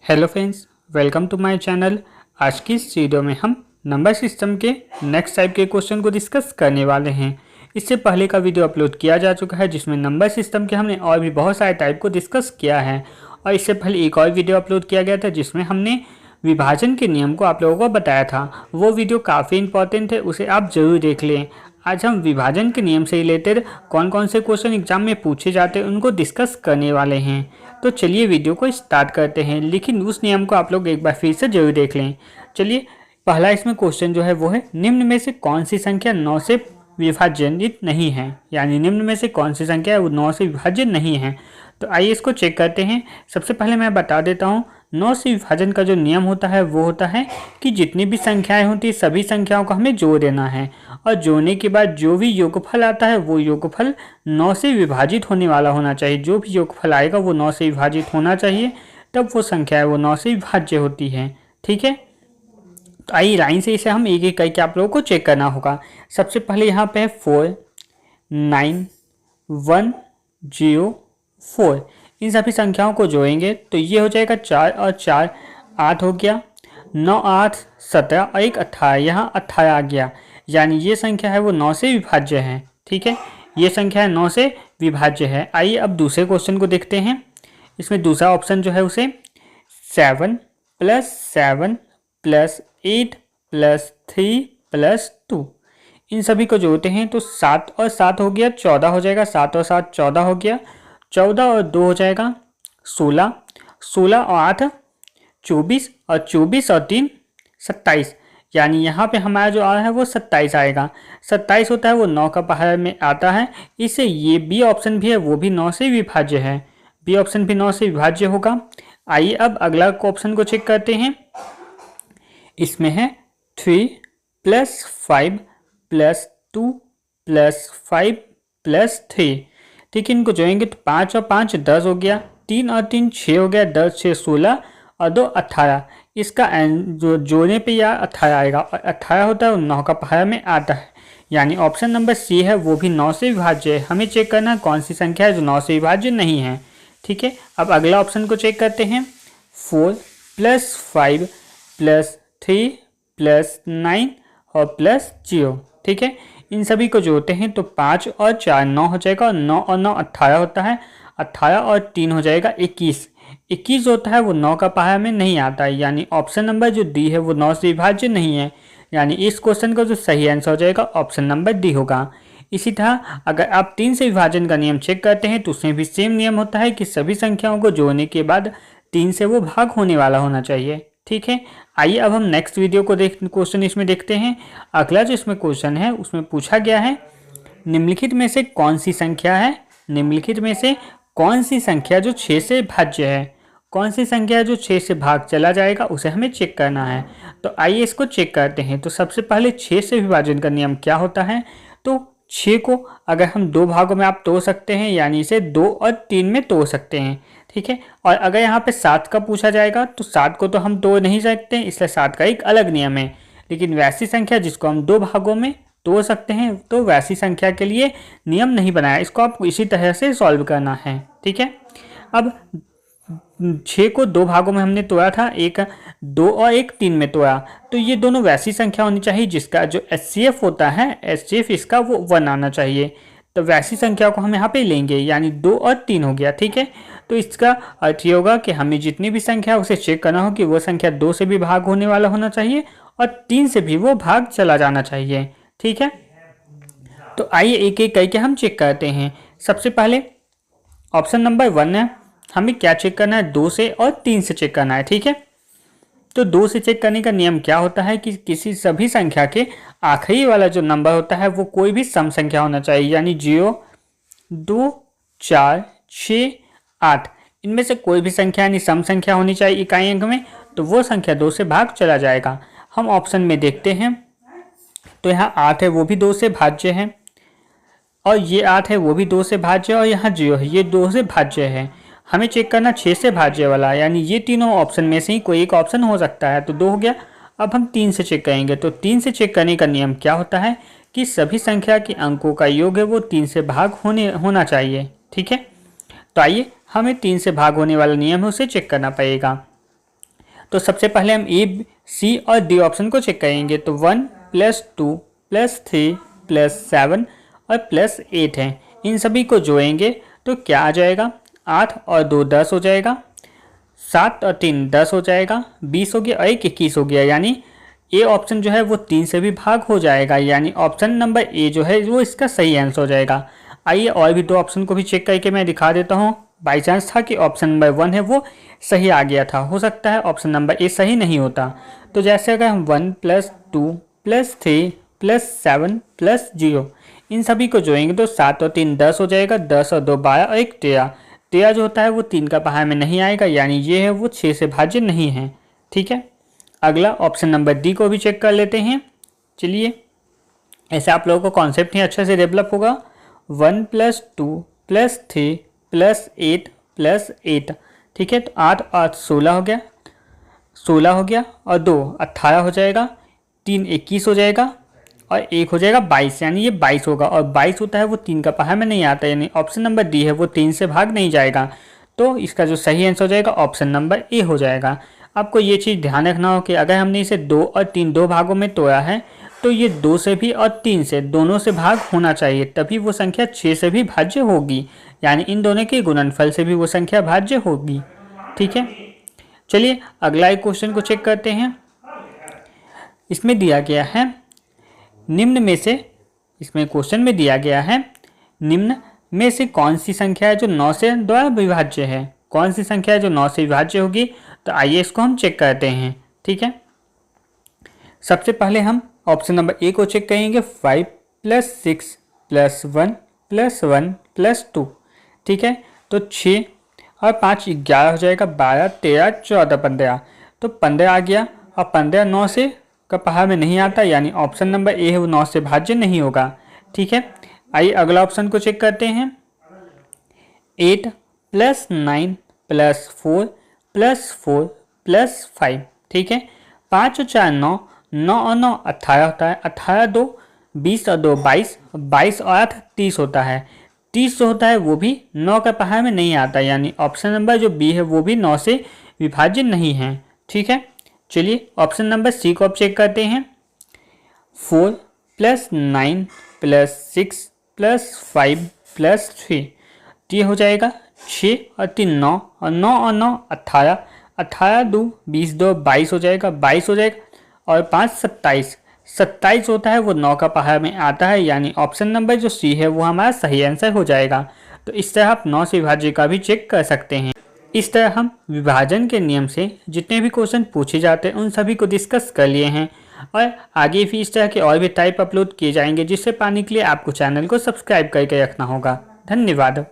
Hello friends, welcome to my channel. आज की इस वीडियो में हम नंबर सिस्टम के नेक्स्ट टाइप के क्वेश्चन को डिस्कस करने वाले हैं। इससे पहले का वीडियो अपलोड किया जा चुका है जिसमें नंबर सिस्टम के हमने और भी बहुत सारे टाइप को डिस्कस किया है, और इससे पहले एक और वीडियो अपलोड किया गया था जिसमें हमने विभाजन के नियम को आप लोगों को बताया था। वो वीडियो काफ़ी इंपॉर्टेंट है, उसे आप ज़रूर देख लें। आज हम विभाजन के नियम से रिलेटेड कौन कौन से क्वेश्चन एग्जाम में पूछे जाते हैं उनको डिस्कस करने वाले हैं। तो चलिए वीडियो को स्टार्ट करते हैं, लेकिन उस नियम को आप लोग एक बार फिर से जरूर देख लें। चलिए, पहला इसमें क्वेश्चन जो है वो है, निम्न में से कौन सी संख्या 9 से विभाजित नहीं है। यानी निम्न में से कौन सी संख्या है वो 9 से विभाजित नहीं है। तो आइए इसको चेक करते हैं। सबसे पहले मैं बता देता हूँ, 9 से विभाजन का जो नियम होता है वो होता है कि जितनी भी संख्याएं होती है सभी संख्याओं को हमें जोड़ देना है, और जोड़ने के बाद जो भी योगफल आता है वो योगफल 9 से विभाजित होने वाला होना चाहिए। जो भी योगफल आएगा वो 9 से विभाजित होना चाहिए, तब वो संख्या है वो 9 से विभाज्य होती है। ठीक है, तो आइए लाइन से इसे हम एक एक करके आप लोगों को चेक करना होगा। सबसे पहले यहाँ पे है 4 9 1 0 4। इन सभी संख्याओं को जोड़ेंगे तो ये हो जाएगा 4 और 4 8 हो गया, 9 8 17 और 1 18। यहाँ 18 आ गया, यानी ये संख्या है वो 9 से विभाज्य है। ठीक है, ये संख्या है 9 से विभाज्य है। आइए अब दूसरे क्वेश्चन को देखते हैं। इसमें दूसरा ऑप्शन जो है उसे 7 + 8 + 3 + 2, इन सभी को जोड़ते हैं तो 7 और 7 हो गया 14 हो जाएगा, 7 और 7 14 हो गया, 14 और 2 हो जाएगा 16, 16 और 8 24, और 24 और 3 27। यानी यहाँ पे हमारा जो आ रहा है वो 27 आएगा। 27 होता है वो 9 का पहाड़ में आता है, इससे ये बी ऑप्शन भी है वो भी 9 से विभाज्य है। बी ऑप्शन भी 9 से विभाज्य होगा। आइए अब अगला ऑप्शन को चेक करते हैं। इसमें है 3 + 5 + 2 + 5 + 3। ठीक है, इनको जोड़ेंगे तो 5 और 5 10 हो गया, 3 और 3 6 हो गया, 10 6 16 और 2 18। इसका जो जोड़ने पे यह 18 आएगा, और 18 होता है वो 9 का पहाड़ में आता है। यानी ऑप्शन नंबर सी है वो भी 9 से विभाज्य है। हमें चेक करना है कौन सी संख्या है जो 9 से विभाज्य नहीं है। ठीक है, अब अगला ऑप्शन को चेक करते हैं। 4 + 5 + 3 + 9 और +0। ठीक है, इन सभी को जोड़ते हैं तो 5 और 4 9 हो जाएगा, और 9 और 9 18 होता है, 18 और 3 हो जाएगा 21। 21 होता है वो 9 का पहाड़ में नहीं आता है, यानी ऑप्शन नंबर जो डी है वो 9 से विभाज्य नहीं है। यानी इस क्वेश्चन का जो सही आंसर हो जाएगा ऑप्शन नंबर डी होगा। इसी तरह अगर आप 3 से विभाजन का नियम चेक करते हैं तो उसमें भी सेम नियम होता है कि सभी संख्याओं को जोड़ने के बाद 3 से वो भाग होने वाला होना चाहिए। ठीक है, आइए अब हम नेक्स्ट वीडियो को क्वेश्चन इसमें देखते हैं। अगला जो इसमें क्वेश्चन है उसमें पूछा गया है, निम्नलिखित में से कौन सी संख्या है, निम्नलिखित में से कौन सी संख्या जो 6 से भाज्य है। कौन सी संख्या जो 6 से भाग चला जाएगा उसे हमें चेक करना है। तो आइए इसको चेक करते हैं। तो सबसे पहले 6 से विभाजन का नियम क्या होता है। तो 6 को अगर हम 2 भागों में आप तोड़ सकते हैं, यानी इसे 2 और 3 में तोड़ सकते हैं। ठीक है, और अगर यहाँ पे 7 का पूछा जाएगा तो 7 को तो हम तोड़ नहीं सकते, इसलिए 7 का एक अलग नियम है। लेकिन वैसी संख्या जिसको हम 2 भागों में तोड़ सकते हैं तो वैसी संख्या के लिए नियम नहीं बनाया, इसको आपको इसी तरह से सॉल्व करना है। ठीक है, अब 6 को 2 भागों में हमने तोड़ा था, एक 2 और एक 3 में तोड़ा, तो ये दोनों वैसी संख्या होनी चाहिए जिसका जो HCF होता है, HCF इसका वो 1 आना चाहिए। तो वैसी संख्या को हम यहाँ पे लेंगे, यानी 2 और 3 हो गया। ठीक है, तो इसका अर्थ ये होगा कि हमें जितनी भी संख्या है उसे चेक करना हो कि वो संख्या 2 से भी भाग होने वाला होना चाहिए और 3 से भी वो भाग चला जाना चाहिए। ठीक है, तो आइए एक एक करके हम चेक करते हैं। सबसे पहले ऑप्शन नंबर 1 है, हमें क्या चेक करना है, 2 से और 3 से चेक करना है। ठीक है, तो 2 से चेक करने का नियम क्या होता है कि किसी सभी संख्या के आखिरी वाला जो नंबर होता है वो कोई भी सम संख्या होना चाहिए, यानी 0 2 4 6 8, इनमें से कोई भी संख्या यानी सम संख्या होनी चाहिए इकाई अंक में, तो वो संख्या 2 से भाग चला जाएगा। हम ऑप्शन में देखते हैं तो यहाँ 8 है वो भी 2 से भाज्य है, और ये 8 है वो भी 2 से भाज्य है, और यहाँ 0 है ये 2 से भाज्य है। हमें चेक करना 6 से भाज्य वाला, यानी ये तीनों ऑप्शन में से ही कोई एक ऑप्शन हो सकता है, तो 2 हो गया। अब हम 3 से चेक करेंगे, तो 3 से चेक करने का नियम क्या होता है कि सभी संख्या के अंकों का योग है वो 3 से भाग होना चाहिए। ठीक है, तो आइए हमें 3 से भाग होने वाला नियम है उसे चेक करना पड़ेगा। तो सबसे पहले हम ए, सी और डी ऑप्शन को चेक करेंगे। तो 1 + 2 + 3 + 7 और +8 है। इन सभी को जोड़ेंगे तो क्या आ जाएगा, 8 और 2 10 हो जाएगा, 7 और 3 10 हो जाएगा, 20 हो गया और 1 21 हो गया। यानी ए ऑप्शन जो है वो 3 से भी भाग हो जाएगा, यानी ऑप्शन नंबर ए जो है वो इसका सही आंसर हो जाएगा। आइए और भी 2 ऑप्शन को भी चेक करके मैं दिखा देता हूँ। बाई चांस था कि ऑप्शन नंबर 1 है वो सही आ गया था, हो सकता है ऑप्शन नंबर ए सही नहीं होता। तो जैसे अगर हम 1 + 2 + 3 + 7 + 0 इन सभी को जोड़ेंगे तो 7 और 3 10 हो जाएगा, 10 और 2 12 और 1 13। 13 जो होता है वो 3 का पहाड़ में नहीं आएगा, यानी ये है वो 6 से भाज्य नहीं है। ठीक है, अगला ऑप्शन नंबर डी को भी चेक कर लेते हैं। चलिए, ऐसे आप लोगों को कॉन्सेप्ट ही अच्छे से डेवलप होगा। 1 + 2 + 3 + 8 + 8, ठीक है। तो 8 8 16 हो गया, 16 हो गया और 2 18 हो जाएगा, 3 21 हो जाएगा और 1 हो जाएगा 22, यानी ये 22 होगा। और 22 होता है वो 3 का पहाड़ में नहीं आता, यानी ऑप्शन नंबर डी है वो 3 से भाग नहीं जाएगा। तो इसका जो सही आंसर हो जाएगा ऑप्शन नंबर ए हो जाएगा। आपको ये चीज़ ध्यान रखना हो कि अगर हमने इसे 2 और 3 दो भागों में तोड़ा है तो ये 2 से भी और 3 से दोनों से भाग होना चाहिए, तभी वो संख्या 6 से भी भाज्य होगी, यानी इन दोनों के गुणनफल से भी वो संख्या भाज्य होगी। ठीक है, चलिए अगला एक क्वेश्चन को चेक करते हैं। इसमें दिया गया है निम्न में से, इसमें क्वेश्चन में दिया गया है निम्न में से कौन सी संख्या है जो 9 से द्वारा विभाज्य है, कौन सी संख्या है जो 9 से विभाज्य होगी। तो आइए इसको हम चेक करते हैं। ठीक है, सबसे पहले हम ऑप्शन नंबर ए को चेक करेंगे। 5 + 6 + 1 + 1 + 2, ठीक है। तो 6 और 5 11 हो जाएगा, 12 13 14 15। तो 15 आ गया और 15 9 से का पहाड़ में नहीं आता, यानी ऑप्शन नंबर ए है वो 9 से भाज्य नहीं होगा। ठीक है, आइए अगला ऑप्शन को चेक करते हैं। 8 + 9 + 4 + 4 + 5, ठीक है। 5 और 4 9, 9 और 9 18 होता है, 18 2 20 और 2 22, 22 और 8 30 होता है। 30 जो होता है वो भी 9 का पहाड़ में नहीं आता, यानी ऑप्शन नंबर जो बी है वो भी 9 से विभाज्य नहीं है। ठीक है, चलिए ऑप्शन नंबर सी को आप चेक करते हैं। 4 + 9 + 6 + 5 + 3, ये हो जाएगा 6 और 3 9 और 9 और 9 18, 18 2 20 2 22 हो जाएगा, 22 हो जाएगा और 5 27, 27 होता है वो 9 का पहाड़ में आता है, यानी ऑप्शन नंबर जो सी है वो हमारा सही आंसर हो जाएगा। तो इस तरह आप 9 से विभाज्य का भी चेक कर सकते हैं। इस तरह हम विभाजन के नियम से जितने भी क्वेश्चन पूछे जाते हैं उन सभी को डिस्कस कर लिए हैं और आगे भी इस तरह के और भी टाइप अपलोड किए जाएंगे, जिससे पाने के लिए आपको चैनल को सब्सक्राइब करके रखना होगा। धन्यवाद।